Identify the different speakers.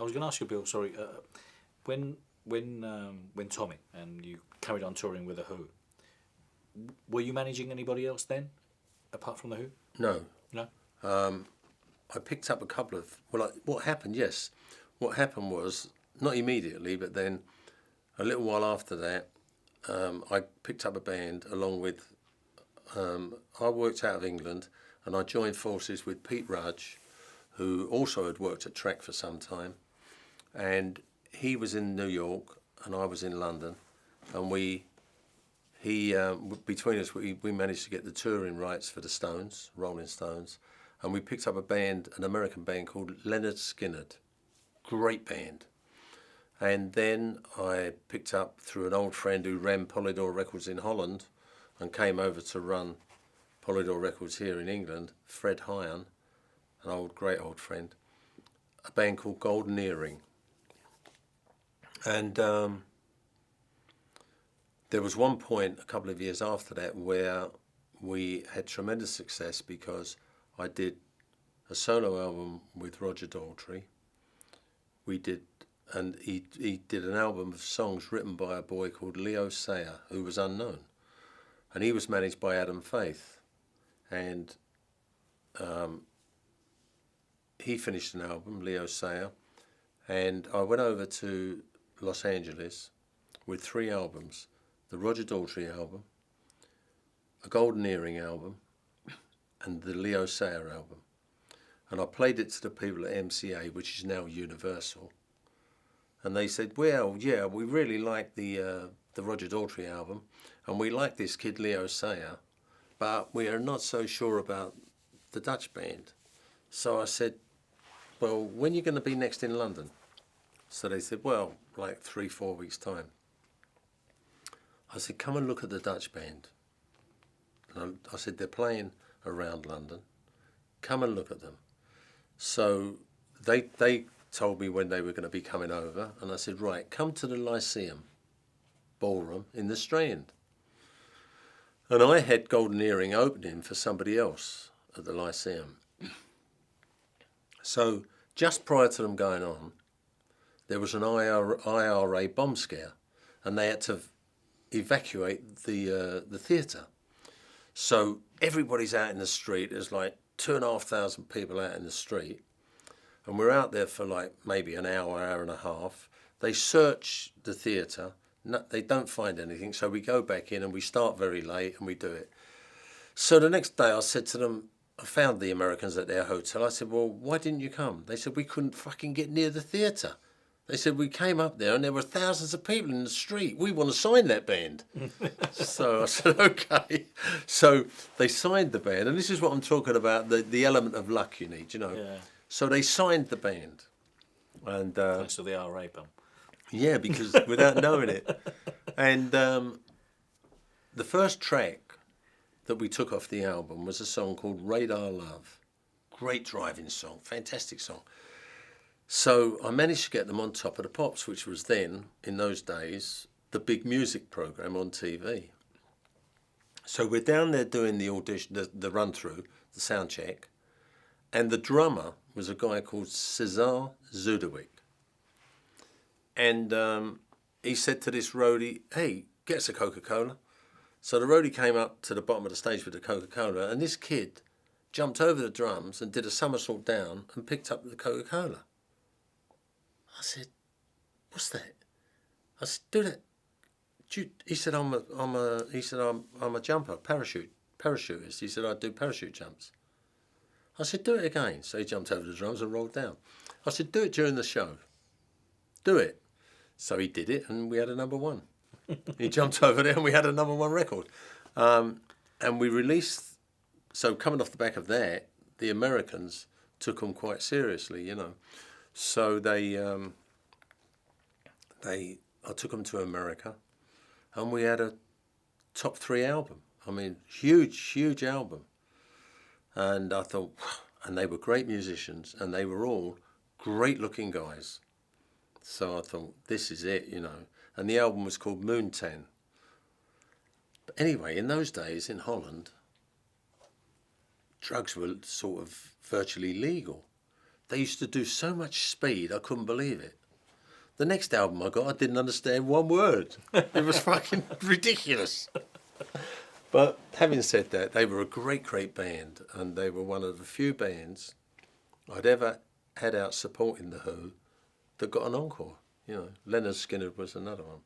Speaker 1: I was going to ask you, Bill. Sorry, when Tommy and you carried on touring with the Who, were you managing anybody else then, apart from the Who?
Speaker 2: No.
Speaker 1: No.
Speaker 2: I picked up a couple of... Well, what happened, yes. What happened was, not immediately, but then a little while after that, I picked up a band along with... I worked out of England, and I joined forces with Pete Rudge, who also had worked at Trek for some time. And he was in New York, and I was in London. And between us, we managed to get the touring rights for the Stones, Rolling Stones. And we picked up a band, an American band called Leonard Skinner. Great band. And then I picked up through an old friend who ran Polydor Records in Holland and came over to run Polydor Records here in England, Fred Hyan, an great old friend, a band called Golden Earring. And there was one point a couple of years after that where we had tremendous success because I did a solo album with Roger Daltrey. He did an album of songs written by a boy called Leo Sayer, who was unknown. And he was managed by Adam Faith. And he finished an album, Leo Sayer, and I went over to Los Angeles with 3 albums: the Roger Daltrey album, a Golden Earring album, and the Leo Sayer album. And I played it to the people at MCA, which is now Universal. And they said, well, yeah, we really like the Roger Daltrey album, and we like this kid Leo Sayer, but we are not so sure about the Dutch band. So I said, well, when are you going to be next in London? So they said, well, like 3-4 weeks' time. I said, come and look at the Dutch band. And I said, they're playing around London. Come and look at them. So they told me when they were going to be coming over, and I said, right, come to the Lyceum Ballroom in the Strand. And I had Golden Earring opening for somebody else at the Lyceum. So just prior to them going on, there was an IRA bomb scare, and they had to evacuate the theatre. So everybody's out in the street. There's like 2,500 people out in the street, and we're out there for like maybe an hour, hour and a half. They search the theatre. No, they don't find anything, so we go back in and we start very late and we do it. So the next day I said to them, I found the Americans at their hotel. I said, well, why didn't you come? They said, we couldn't fucking get near the theatre. They said, we came up there and there were thousands of people in the street. We want to sign that band. So I said, okay. So they signed the band, and this is what I'm talking about, the element of luck you need, you know.
Speaker 1: Yeah.
Speaker 2: So they signed the band. And
Speaker 1: thanks to the IRA bomb.
Speaker 2: yeah, because without knowing it. And the first track that we took off the album was a song called Radar Love. Great driving song, fantastic song. So I managed to get them on Top of the Pops, which was then, in those days, the big music program on TV. So we're down there doing the audition, the run-through, the sound check, and the drummer was a guy called Cesar Zudovic. And he said to this roadie, hey, get us a Coca-Cola. So the roadie came up to the bottom of the stage with the Coca-Cola, and this kid jumped over the drums and did a somersault down and picked up the Coca-Cola. I said, what's that? I said, do that. He said, I'm a jumper, parachutist. He said, I do parachute jumps. I said, do it again. So he jumped over the drums and rolled down. I said, do it during the show. Do it. So he did it, and we had a #1. He jumped over there, and we had a #1 record. And we released, so coming off the back of that, the Americans took them quite seriously, you know. So I took them to America, and we had a top 3 album. I mean, huge album. And I thought, and they were great musicians, and they were all great-looking guys. So I thought, this is it, you know. And the album was called Moontan. But anyway, in those days in Holland, drugs were sort of virtually legal. they used to do so much speed, I couldn't believe it. The next album I got, I didn't understand one word. It was fucking ridiculous. But having said that, they were a great, great band, and they were one of the few bands I'd ever had out supporting The Who that got an encore. You know, Leonard Skinner was another one.